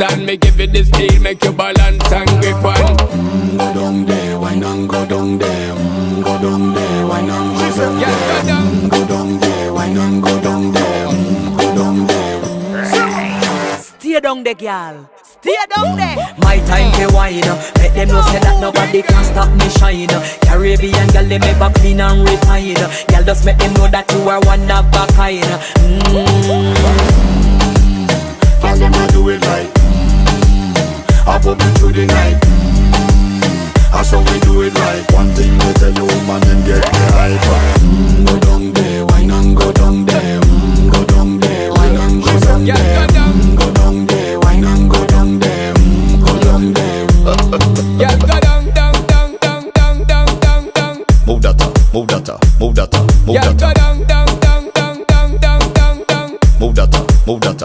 and me give it the steel, make you balance and grip on. Go down there, why not go down there? Go down there, why not go down there? Go down there, why not go down there? Go down there. Stay down there, girl. Stay down there. My time to wine. Let them know say that nobody can stop me shine. Caribbean girl, they make up clean and refine. Girl, just make them know that you are one of a kind. Girl, them a do it right. I pop it through the night. That's how we do it right. One thing we tell you, man, and get the hype. Go down there, why not go down there? Go down there, why not go down there? Go down there, why not go down there? Go down there. Yeah, go down, down, down, down, down, down, down, down. Move that up, move that up, move that up, move Yeah, that go up.